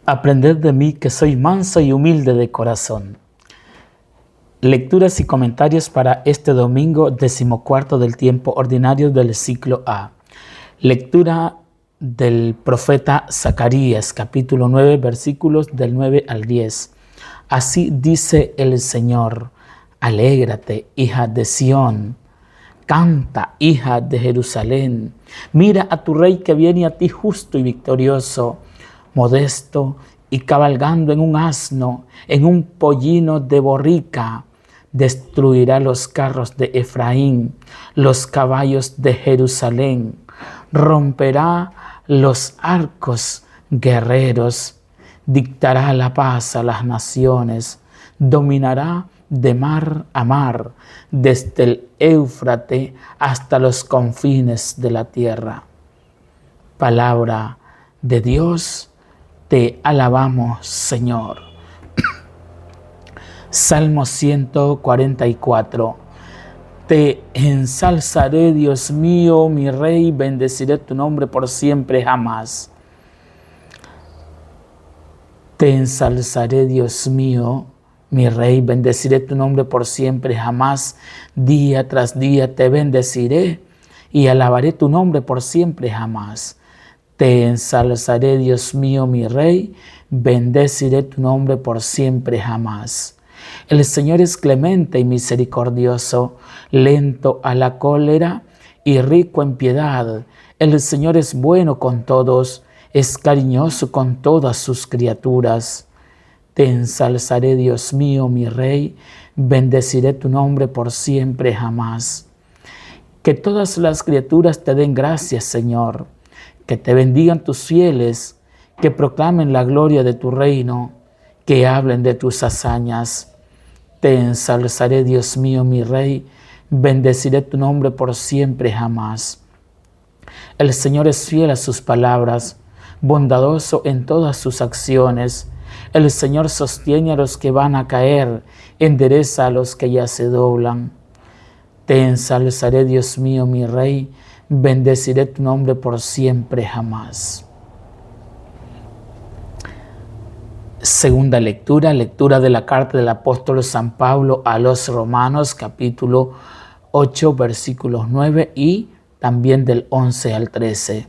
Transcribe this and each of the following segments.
Aprended de mí que soy manso y humilde de corazón. Lecturas y comentarios para este domingo 14 del tiempo ordinario del ciclo A. Lectura del profeta Zacarías, capítulo 9, versículos del 9 al 10. Así dice el Señor: alégrate, hija de Sión. Canta, hija de Jerusalén. Mira a tu rey que viene a ti justo y victorioso, modesto y cabalgando en un asno, en un pollino de borrica. Destruirá los carros de Efraín, los caballos de Jerusalén. Romperá los arcos guerreros. Dictará la paz a las naciones. Dominará de mar a mar, desde el Éufrates hasta los confines de la tierra. Palabra de Dios, te alabamos, Señor. Salmo 144. Te ensalzaré, Dios mío, mi Rey, bendeciré tu nombre por siempre jamás. Te ensalzaré, Dios mío, mi Rey, bendeciré tu nombre por siempre jamás. Día tras día te bendeciré y alabaré tu nombre por siempre jamás. Te ensalzaré, Dios mío, mi Rey, bendeciré tu nombre por siempre jamás. El Señor es clemente y misericordioso, lento a la cólera y rico en piedad. El Señor es bueno con todos, es cariñoso con todas sus criaturas. Te ensalzaré, Dios mío, mi Rey, bendeciré tu nombre por siempre jamás. Que todas las criaturas te den gracias, Señor, que te bendigan tus fieles, que proclamen la gloria de tu reino, que hablen de tus hazañas. Te ensalzaré, Dios mío, mi Rey, bendeciré tu nombre por siempre jamás. El Señor es fiel a sus palabras, bondadoso en todas sus acciones. El Señor sostiene a los que van a caer, endereza a los que ya se doblan. Te ensalzaré, Dios mío, mi Rey, bendeciré tu nombre por siempre jamás. Segunda lectura, lectura de la carta del apóstol San Pablo a los Romanos, capítulo 8, versículos 9 y también del 11 al 13.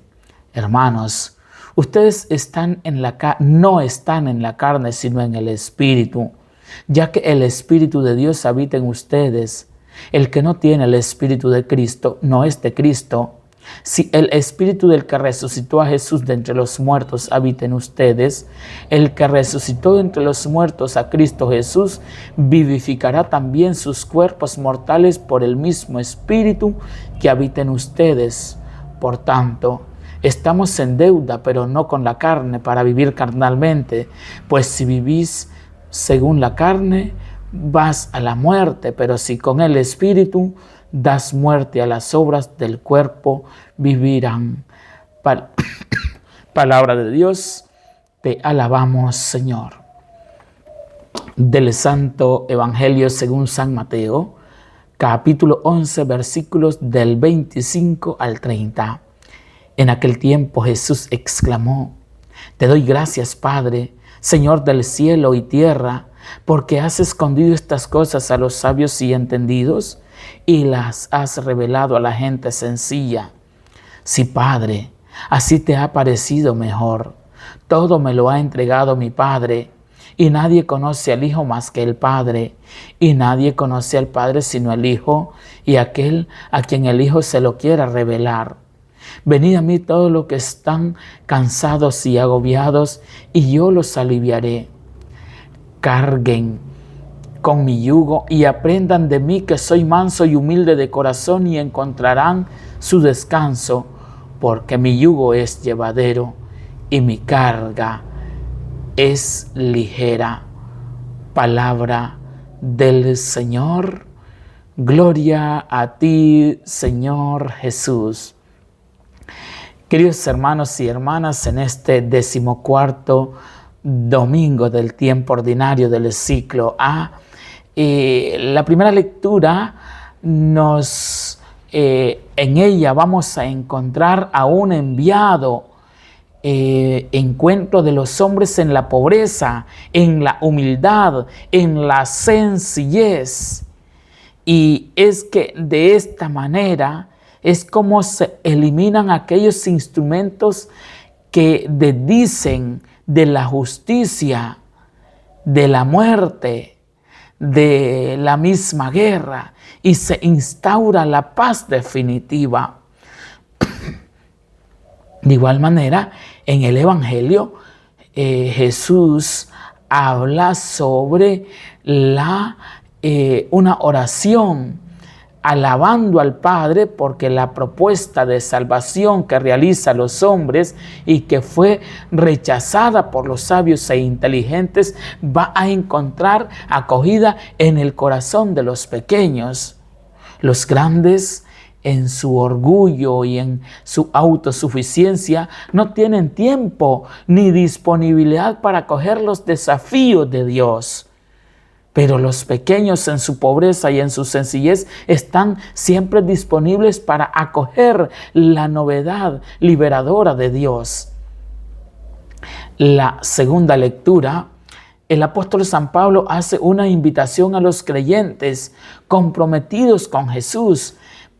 Hermanos, ustedes no están en la carne, sino en el Espíritu, ya que el Espíritu de Dios habita en ustedes. El que no tiene el Espíritu de Cristo no es de Cristo. Si el Espíritu del que resucitó a Jesús de entre los muertos habita en ustedes, el que resucitó de entre los muertos a Cristo Jesús vivificará también sus cuerpos mortales por el mismo Espíritu que habita en ustedes. Por tanto, estamos en deuda, pero no con la carne, para vivir carnalmente, pues si vivís según la carne, vas a la muerte, pero si con el Espíritu das muerte a las obras del cuerpo, vivirán. Palabra de Dios, te alabamos, Señor. Del Santo Evangelio según San Mateo, capítulo 11, versículos del 25 al 30. En aquel tiempo Jesús exclamó: te doy gracias, Padre, Señor del cielo y tierra, porque has escondido estas cosas a los sabios y entendidos y las has revelado a la gente sencilla. Sí, Padre, así te ha parecido mejor. Todo me lo ha entregado mi Padre, y nadie conoce al Hijo más que el Padre, y nadie conoce al Padre sino el Hijo, y aquel a quien el Hijo se lo quiera revelar. Venid a mí todos los que están cansados y agobiados, y yo los aliviaré. Carguen con mi yugo y aprendan de mí, que soy manso y humilde de corazón, y encontrarán su descanso, porque mi yugo es llevadero y mi carga es ligera. Palabra del Señor. Gloria a ti, Señor Jesús. Queridos hermanos y hermanas, en este 14º domingo del tiempo ordinario del ciclo A, la primera lectura en ella vamos a encontrar a un enviado encuentro de los hombres en la pobreza, en la humildad, en la sencillez. Y es que de esta manera es como se eliminan aquellos instrumentos que desdicen de la justicia, de la muerte, de la misma guerra, y se instaura la paz definitiva. De igual manera, en el Evangelio, Jesús habla sobre una oración alabando al Padre, porque la propuesta de salvación que realizan los hombres y que fue rechazada por los sabios e inteligentes va a encontrar acogida en el corazón de los pequeños. Los grandes, en su orgullo y en su autosuficiencia, no tienen tiempo ni disponibilidad para acoger los desafíos de Dios. Pero los pequeños, en su pobreza y en su sencillez, están siempre disponibles para acoger la novedad liberadora de Dios. La segunda lectura, el apóstol San Pablo hace una invitación a los creyentes comprometidos con Jesús,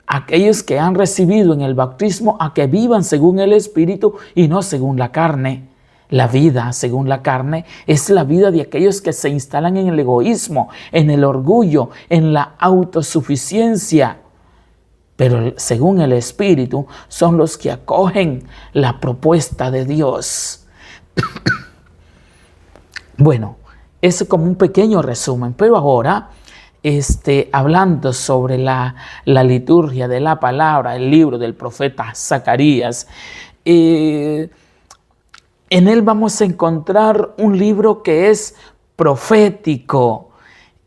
aquellos que han recibido en el bautismo, a que vivan según el Espíritu y no según la carne. La vida según la carne es la vida de aquellos que se instalan en el egoísmo, en el orgullo, en la autosuficiencia. Pero según el Espíritu son los que acogen la propuesta de Dios. Bueno, ese es como un pequeño resumen, pero ahora hablando sobre la liturgia de la palabra, el libro del profeta Zacarías, en él vamos a encontrar un libro que es profético,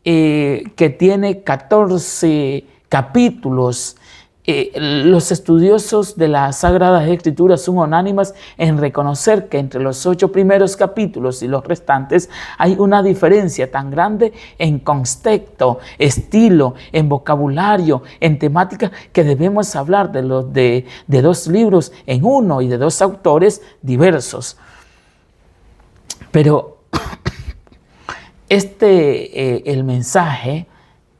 que tiene 14 capítulos. Los estudiosos de las Sagradas Escrituras son unánimes en reconocer que entre los 8 primeros capítulos y los restantes hay una diferencia tan grande en contexto, estilo, en vocabulario, en temática, que debemos hablar de 2 libros en uno y de 2 autores diversos. Pero el mensaje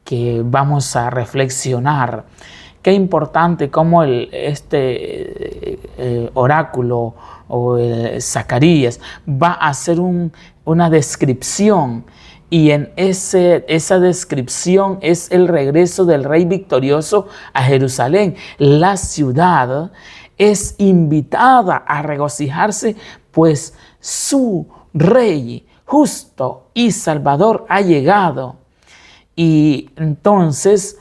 que vamos a reflexionar, qué importante cómo oráculo o Zacarías va a hacer una descripción, y en esa descripción es el regreso del rey victorioso a Jerusalén. La ciudad es invitada a regocijarse, pues su rey justo y salvador ha llegado. Y entonces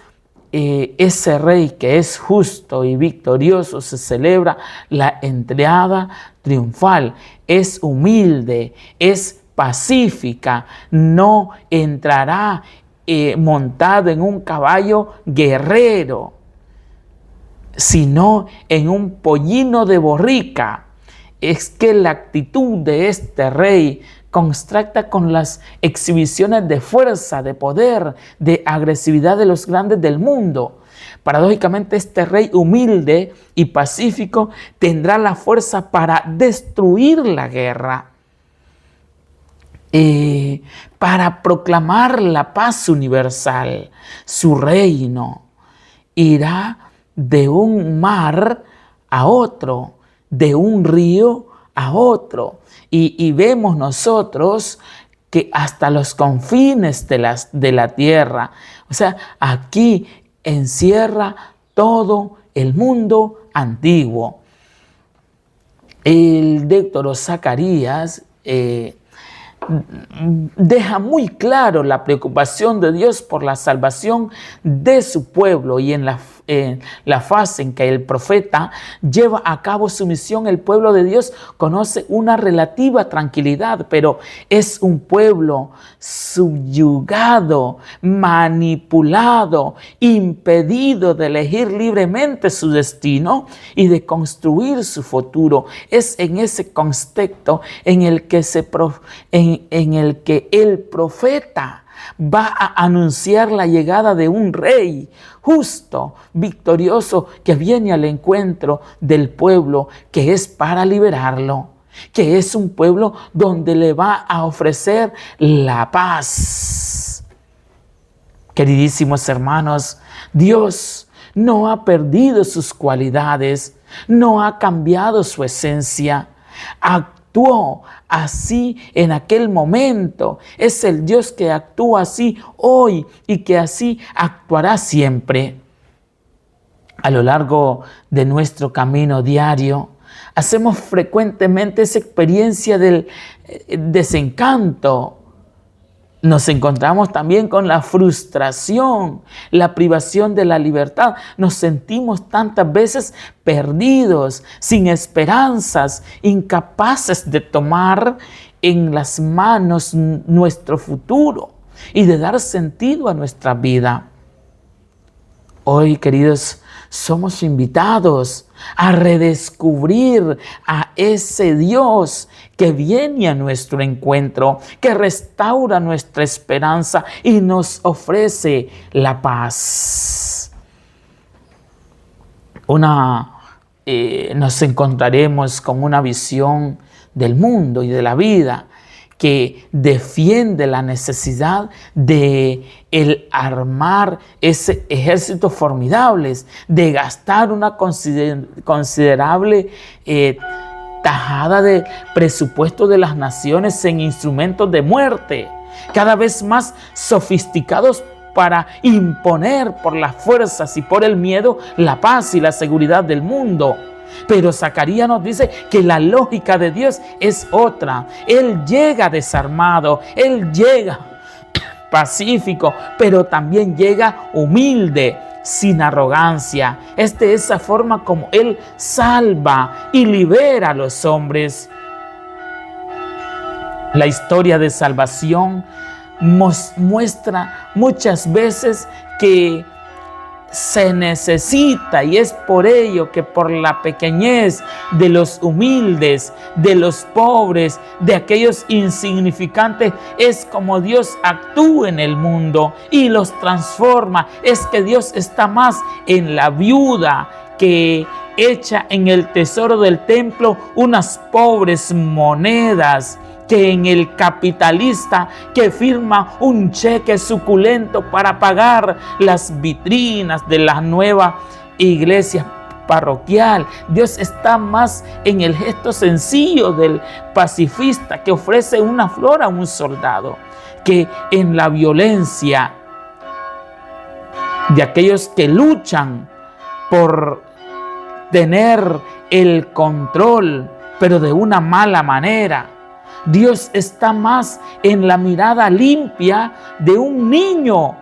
ese rey que es justo y victorioso, se celebra la entrada triunfal, es humilde, es pacífica, no entrará montado en un caballo guerrero, sino en un pollino de borrica. Es que la actitud de este rey contrasta con las exhibiciones de fuerza, de poder, de agresividad de los grandes del mundo. Paradójicamente, este rey humilde y pacífico tendrá la fuerza para destruir la guerra, para proclamar la paz universal. Su reino irá de un mar a otro, de un río a otro, y vemos nosotros que hasta los confines de la tierra, o sea, aquí encierra todo el mundo antiguo. El doctor Zacarías deja muy claro la preocupación de Dios por la salvación de su pueblo, y en la fase en que el profeta lleva a cabo su misión, el pueblo de Dios conoce una relativa tranquilidad, pero es un pueblo subyugado, manipulado, impedido de elegir libremente su destino y de construir su futuro. Es en ese contexto en el que el profeta va a anunciar la llegada de un rey justo, victorioso, que viene al encuentro del pueblo, que es para liberarlo. que es un pueblo donde le va a ofrecer la paz. Queridísimos hermanos, Dios no ha perdido sus cualidades, no ha cambiado su esencia. Actuó así en aquel momento. Es el Dios que actúa así hoy y que así actuará siempre. A lo largo de nuestro camino diario, hacemos frecuentemente esa experiencia del desencanto. Nos encontramos también con la frustración, la privación de la libertad. Nos sentimos tantas veces perdidos, sin esperanzas, incapaces de tomar en las manos nuestro futuro y de dar sentido a nuestra vida. Hoy, queridos, somos invitados a redescubrir a ese Dios que viene a nuestro encuentro, que restaura nuestra esperanza y nos ofrece la paz. Nos encontraremos con una visión del mundo y de la vida que defiende la necesidad de el armar ese ejército formidables, de gastar una considerable tajada de presupuesto de las naciones en instrumentos de muerte, cada vez más sofisticados para imponer por las fuerzas y por el miedo la paz y la seguridad del mundo. Pero Zacarías nos dice que la lógica de Dios es otra. Él llega desarmado, Él llega pacífico, pero también llega humilde, sin arrogancia. Es de esa forma como Él salva y libera a los hombres. La historia de salvación muestra muchas veces que se necesita, y es por ello que por la pequeñez de los humildes, de los pobres, de aquellos insignificantes, es como Dios actúa en el mundo y los transforma. Es que Dios está más en la viuda que echa en el tesoro del templo unas pobres monedas, que en el capitalista que firma un cheque suculento para pagar las vitrinas de la nueva iglesia parroquial. Dios está más en el gesto sencillo del pacifista que ofrece una flor a un soldado, que en la violencia de aquellos que luchan por tener el control, pero de una mala manera. Dios está más en la mirada limpia de un niño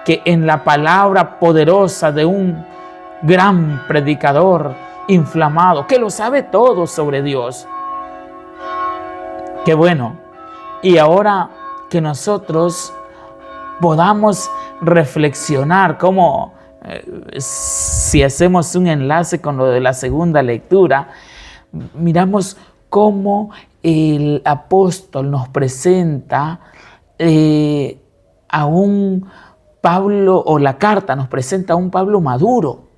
que en la palabra poderosa de un gran predicador inflamado, que lo sabe todo sobre Dios. Qué bueno. Y ahora que nosotros podamos reflexionar cómo, si hacemos un enlace con lo de la segunda lectura, miramos cómo el apóstol nos presenta a un Pablo, o la carta nos presenta a un Pablo maduro,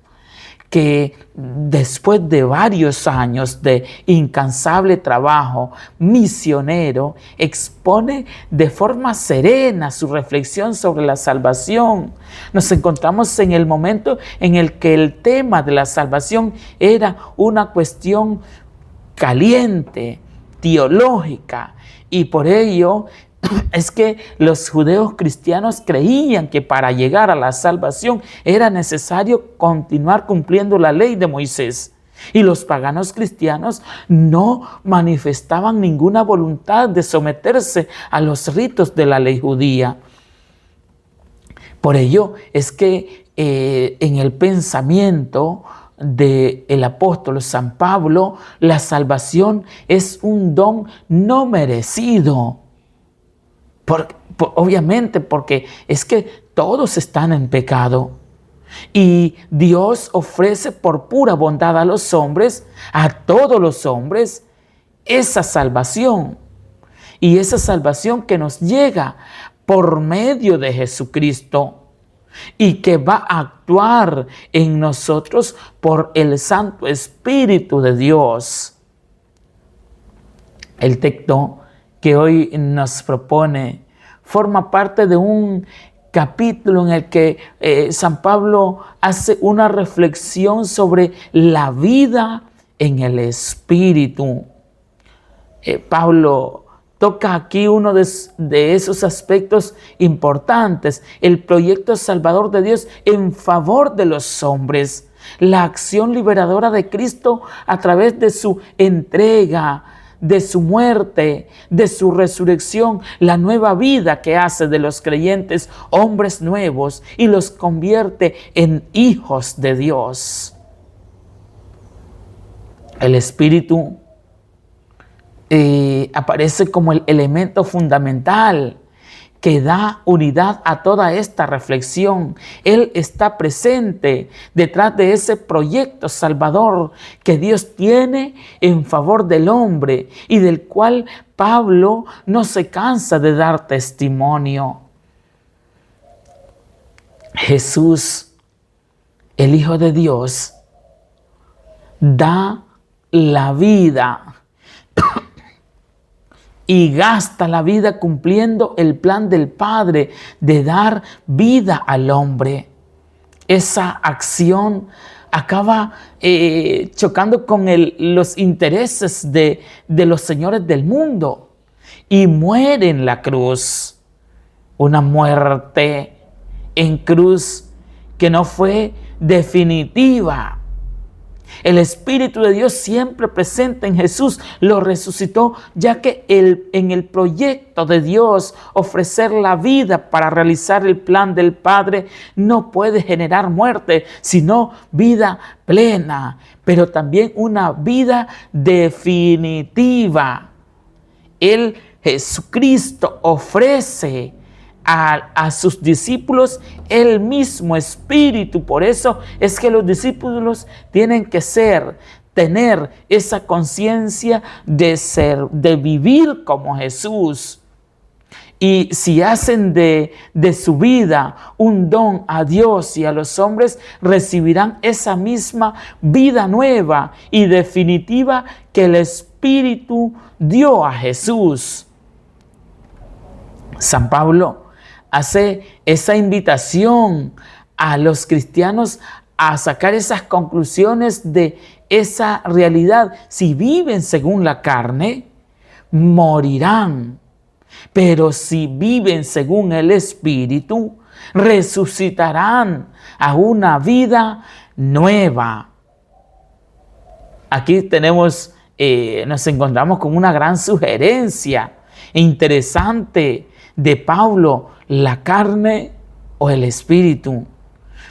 que después de varios años de incansable trabajo misionero, expone de forma serena su reflexión sobre la salvación. Nos encontramos en el momento en el que el tema de la salvación era una cuestión caliente, teológica, y por ello es que los judeos cristianos creían que para llegar a la salvación era necesario continuar cumpliendo la ley de Moisés, y los paganos cristianos no manifestaban ninguna voluntad de someterse a los ritos de la ley judía. Por ello es que en el pensamiento del apóstol San Pablo, la salvación es un don no merecido. Obviamente porque es que todos están en pecado y Dios ofrece por pura bondad a los hombres, a todos los hombres, esa salvación. Y esa salvación que nos llega por medio de Jesucristo, y que va a actuar en nosotros por el Santo Espíritu de Dios. El texto que hoy nos propone forma parte de un capítulo en el que San Pablo hace una reflexión sobre la vida en el Espíritu. Pablo toca aquí uno de esos aspectos importantes, el proyecto salvador de Dios en favor de los hombres, la acción liberadora de Cristo a través de su entrega, de su muerte, de su resurrección, la nueva vida que hace de los creyentes hombres nuevos y los convierte en hijos de Dios. El Espíritu aparece como el elemento fundamental que da unidad a toda esta reflexión. Él está presente detrás de ese proyecto salvador que Dios tiene en favor del hombre y del cual Pablo no se cansa de dar testimonio. Jesús, el Hijo de Dios, da la vida y gasta la vida cumpliendo el plan del Padre de dar vida al hombre. Esa acción acaba chocando con los intereses de los señores del mundo y muere en la cruz. Una muerte en cruz que no fue definitiva. El Espíritu de Dios siempre presente en Jesús lo resucitó, ya que en el proyecto de Dios ofrecer la vida para realizar el plan del Padre no puede generar muerte, sino vida plena, pero también una vida definitiva. Jesucristo ofrece a sus discípulos el mismo Espíritu. Por eso es que los discípulos tienen que tener esa conciencia de vivir como Jesús. Y si hacen de su vida un don a Dios y a los hombres, recibirán esa misma vida nueva y definitiva que el Espíritu dio a Jesús. San Pablo hace esa invitación a los cristianos a sacar esas conclusiones de esa realidad. Si viven según la carne, morirán. Pero si viven según el Espíritu, resucitarán a una vida nueva. Aquí nos encontramos con una gran sugerencia interesante de Pablo: la carne o el Espíritu.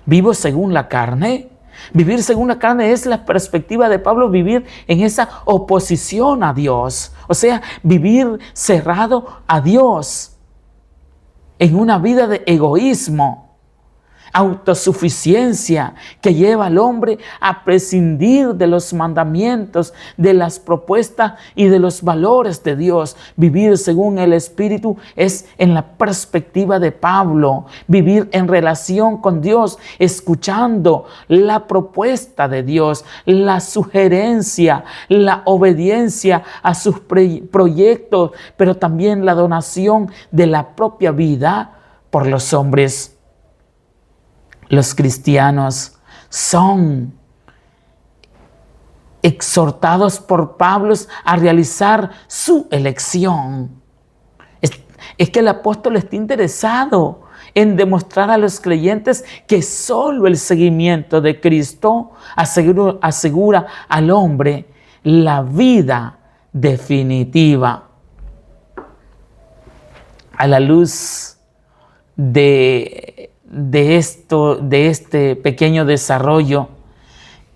¿Vivo según la carne? Vivir según la carne es la perspectiva de Pablo, vivir en esa oposición a Dios. O sea, vivir cerrado a Dios en una vida de egoísmo, autosuficiencia que lleva al hombre a prescindir de los mandamientos, de las propuestas y de los valores de Dios. Vivir según el Espíritu es en la perspectiva de Pablo, vivir en relación con Dios, escuchando la propuesta de Dios, la sugerencia, la obediencia a sus proyectos, pero también la donación de la propia vida por los hombres. Los cristianos son exhortados por Pablo a realizar su elección. Es que el apóstol está interesado en demostrar a los creyentes que solo el seguimiento de Cristo asegura al hombre la vida definitiva. A la luz de este pequeño desarrollo,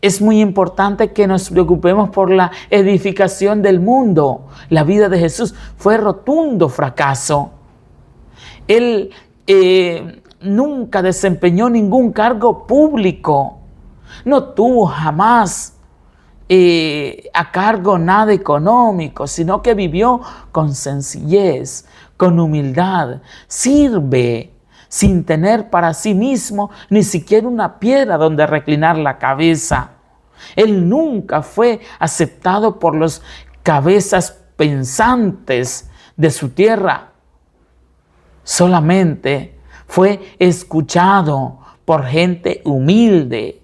es muy importante que nos preocupemos por la edificación del mundo. La vida de Jesús fue rotundo fracaso. Él nunca desempeñó ningún cargo público. No tuvo jamás a cargo nada económico, sino que vivió con sencillez, con humildad. Sirve sin tener para sí mismo ni siquiera una piedra donde reclinar la cabeza. Él nunca fue aceptado por los cabezas pensantes de su tierra. Solamente fue escuchado por gente humilde,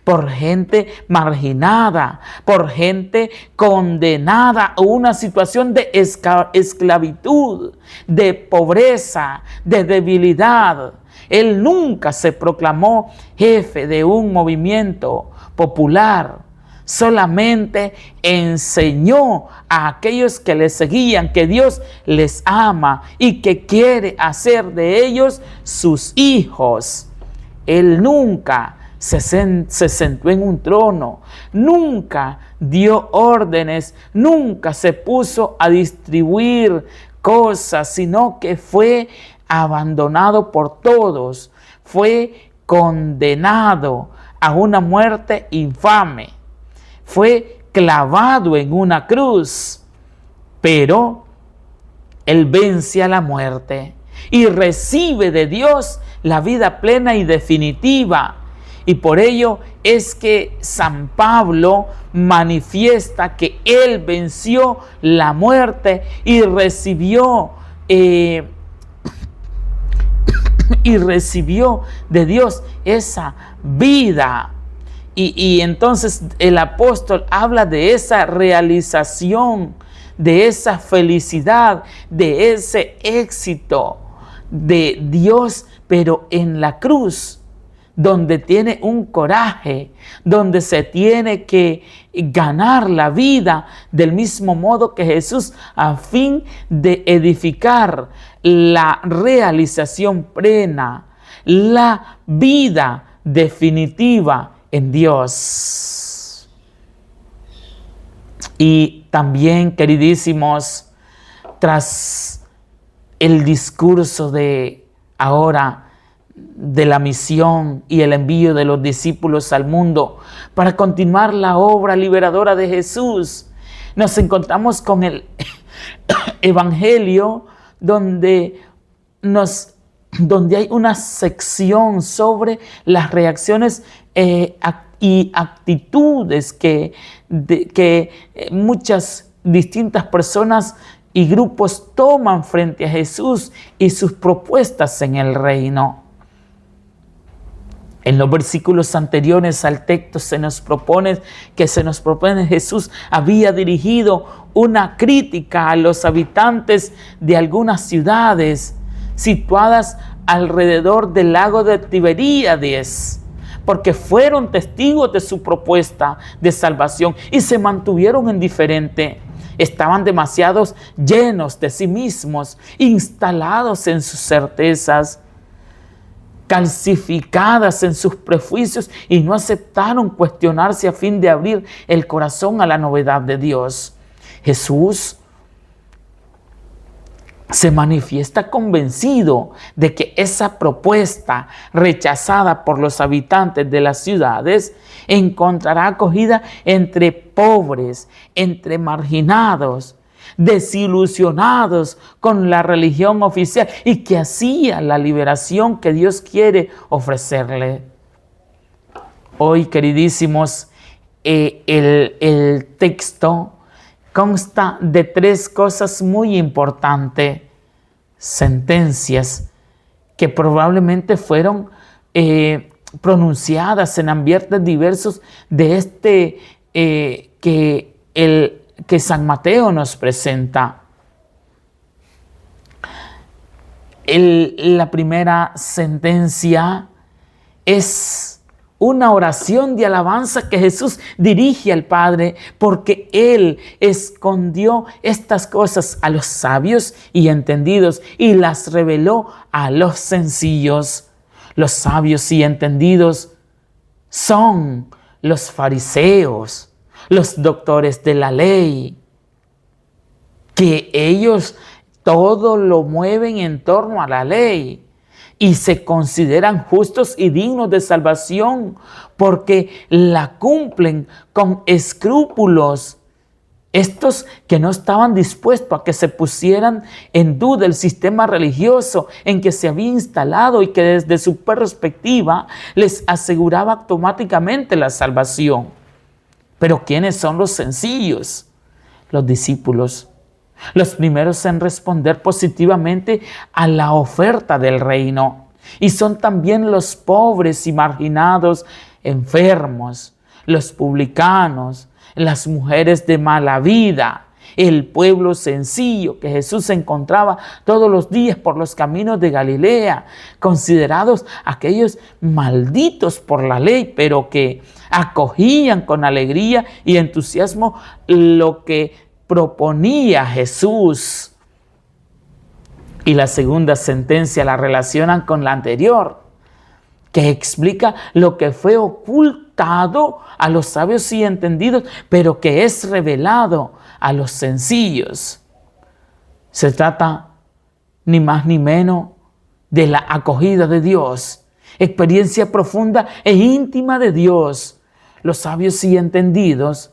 por gente marginada, por gente condenada a una situación de esclavitud, de pobreza, de debilidad. Él nunca se proclamó jefe de un movimiento popular. Solamente enseñó a aquellos que le seguían que Dios les ama y que quiere hacer de ellos sus hijos. Él nunca se sentó en un trono, nunca dio órdenes, nunca se puso a distribuir cosas, sino que fue abandonado por todos, fue condenado a una muerte infame, fue clavado en una cruz, pero Él vence a la muerte y recibe de Dios la vida plena y definitiva. Y por ello es que San Pablo manifiesta que Él venció la muerte y recibió de Dios esa vida. Y entonces el apóstol habla de esa realización, de esa felicidad, de ese éxito de Dios, pero en la cruz, donde tiene un coraje, donde se tiene que ganar la vida del mismo modo que Jesús, a fin de edificar la realización plena, la vida definitiva en Dios. Y también, queridísimos, tras el discurso de ahora de la misión y el envío de los discípulos al mundo para continuar la obra liberadora de Jesús, nos encontramos con el Evangelio donde hay una sección sobre las reacciones y actitudes que muchas distintas personas y grupos toman frente a Jesús y sus propuestas en el reino. En los versículos anteriores al texto se nos propone Jesús había dirigido una crítica a los habitantes de algunas ciudades situadas alrededor del lago de Tiberíades, porque fueron testigos de su propuesta de salvación y se mantuvieron indiferentes. Estaban demasiado llenos de sí mismos, instalados en sus certezas, calcificadas en sus prejuicios, y no aceptaron cuestionarse a fin de abrir el corazón a la novedad de Dios. Jesús se manifiesta convencido de que esa propuesta rechazada por los habitantes de las ciudades encontrará acogida entre pobres, entre marginados, desilusionados con la religión oficial y que hacía la liberación que Dios quiere ofrecerle. Hoy, queridísimos, el texto consta de 3 cosas muy importantes, sentencias que probablemente fueron pronunciadas en ambientes diversos de que San Mateo nos presenta. La primera sentencia es una oración de alabanza que Jesús dirige al Padre, porque Él escondió estas cosas a los sabios y entendidos y las reveló a los sencillos. Los sabios y entendidos son los fariseos, los doctores de la ley, que ellos todo lo mueven en torno a la ley y se consideran justos y dignos de salvación porque la cumplen con escrúpulos. Estos que no estaban dispuestos a que se pusieran en duda el sistema religioso en que se había instalado y que desde su perspectiva les aseguraba automáticamente la salvación. Pero ¿quiénes son los sencillos? Los discípulos. Los primeros en responder positivamente a la oferta del reino. Y son también los pobres y marginados, enfermos, los publicanos, las mujeres de mala vida, el pueblo sencillo que Jesús encontraba todos los días por los caminos de Galilea, considerados aquellos malditos por la ley, pero que acogían con alegría y entusiasmo lo que proponía Jesús. Y la segunda sentencia la relacionan con la anterior, que explica lo que fue ocultado a los sabios y entendidos, pero que es revelado a los sencillos. Se trata ni más ni menos de la acogida de Dios, experiencia profunda e íntima de Dios. Los sabios y entendidos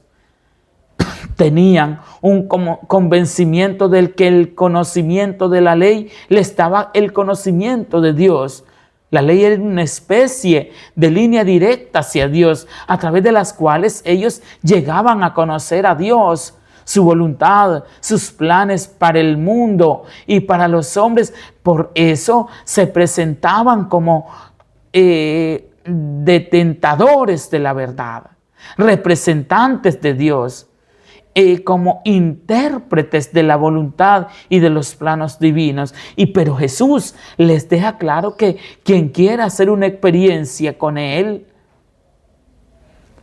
tenían un convencimiento del que el conocimiento de la ley les daba el conocimiento de Dios. La ley era una especie de línea directa hacia Dios, a través de las cuales ellos llegaban a conocer a Dios, su voluntad, sus planes para el mundo y para los hombres. Por eso se presentaban como detentadores de la verdad, representantes de Dios, como intérpretes de la voluntad y de los planos divinos. Pero Jesús les deja claro que quien quiera hacer una experiencia con Él,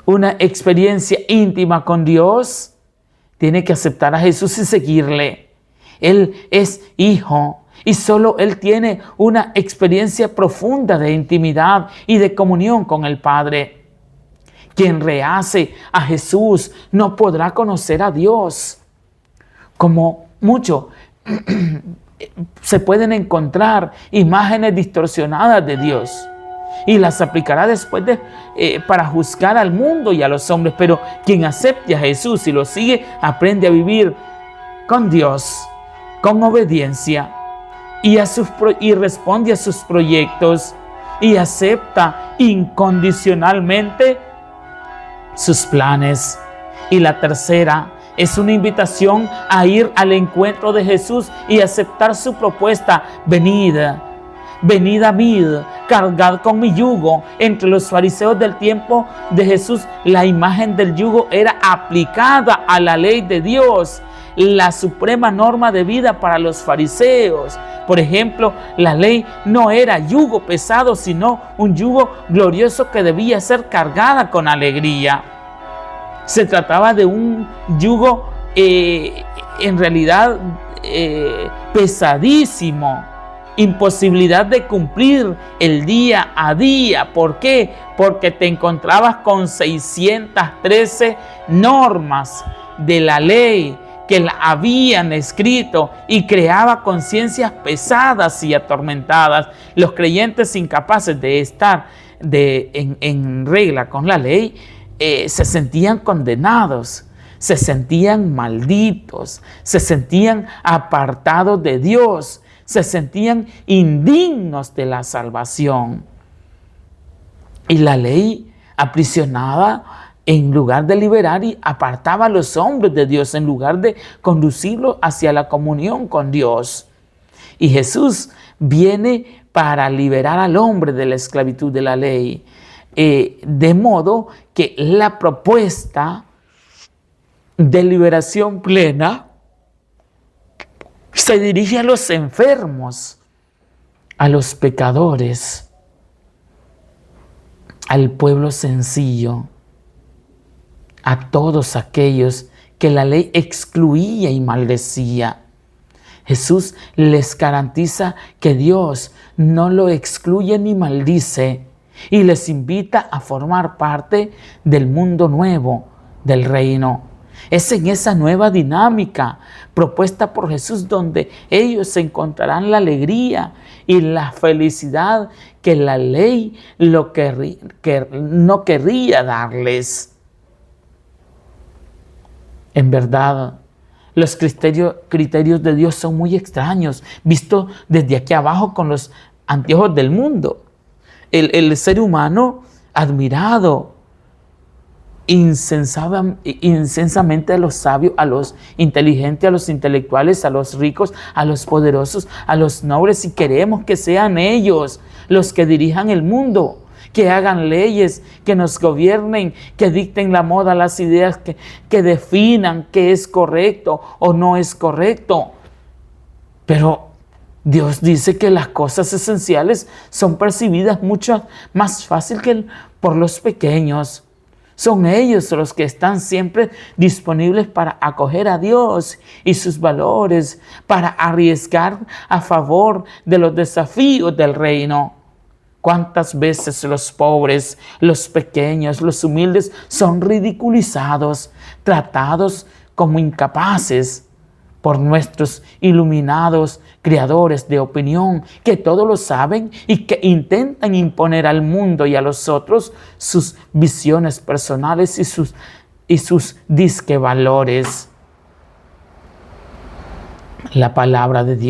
una experiencia íntima con Dios, tiene que aceptar a Jesús y seguirle. Él es hijo y solo Él tiene una experiencia profunda de intimidad y de comunión con el Padre. Quien rehace a Jesús no podrá conocer a Dios. Como mucho se pueden encontrar imágenes distorsionadas de Dios y las aplicará después para juzgar al mundo y a los hombres. Pero quien acepte a Jesús y lo sigue, aprende a vivir con Dios, con obediencia y responde a sus proyectos y acepta incondicionalmente sus planes. Y la tercera es una invitación a ir al encuentro de Jesús y aceptar su propuesta. Venid a mí, cargad con mi yugo. Entre los fariseos del tiempo de Jesús, la imagen del yugo era aplicada a la ley de Dios, la suprema norma de vida para los fariseos. Por ejemplo, la ley no era yugo pesado, sino un yugo glorioso que debía ser cargada con alegría. Se trataba de un yugo en realidad pesadísimo, imposibilidad de cumplir el día a día. ¿Por qué? Porque te encontrabas con 613 normas de la ley que la habían escrito y creaba conciencias pesadas y atormentadas. Los creyentes incapaces de estar en regla con la ley se sentían condenados, se sentían malditos, se sentían apartados de Dios, se sentían indignos de la salvación. Y la ley aprisionaba en lugar de liberar, y apartaba a los hombres de Dios en lugar de conducirlos hacia la comunión con Dios. Y Jesús viene para liberar al hombre de la esclavitud de la ley, de modo que la propuesta de liberación plena se dirige a los enfermos, a los pecadores, al pueblo sencillo, a todos aquellos que la ley excluía y maldecía. Jesús les garantiza que Dios no lo excluye ni maldice y les invita a formar parte del mundo nuevo, del reino. Es en esa nueva dinámica propuesta por Jesús donde ellos encontrarán la alegría y la felicidad que la ley no querría darles. En verdad, los criterios de Dios son muy extraños, visto desde aquí abajo con los anteojos del mundo. El ser humano admirado insensamente a los sabios, a los inteligentes, a los intelectuales, a los ricos, a los poderosos, a los nobles, y queremos que sean ellos los que dirijan el mundo, que hagan leyes, que nos gobiernen, que dicten la moda, las ideas, que definan qué es correcto o no es correcto. Pero Dios dice que las cosas esenciales son percibidas mucho más fácil que por los pequeños. Son ellos los que están siempre disponibles para acoger a Dios y sus valores, para arriesgar a favor de los desafíos del reino. ¿Cuántas veces los pobres, los pequeños, los humildes son ridiculizados, tratados como incapaces por nuestros iluminados creadores de opinión, que todo lo saben y que intentan imponer al mundo y a los otros sus visiones personales y sus disque valores? La palabra de Dios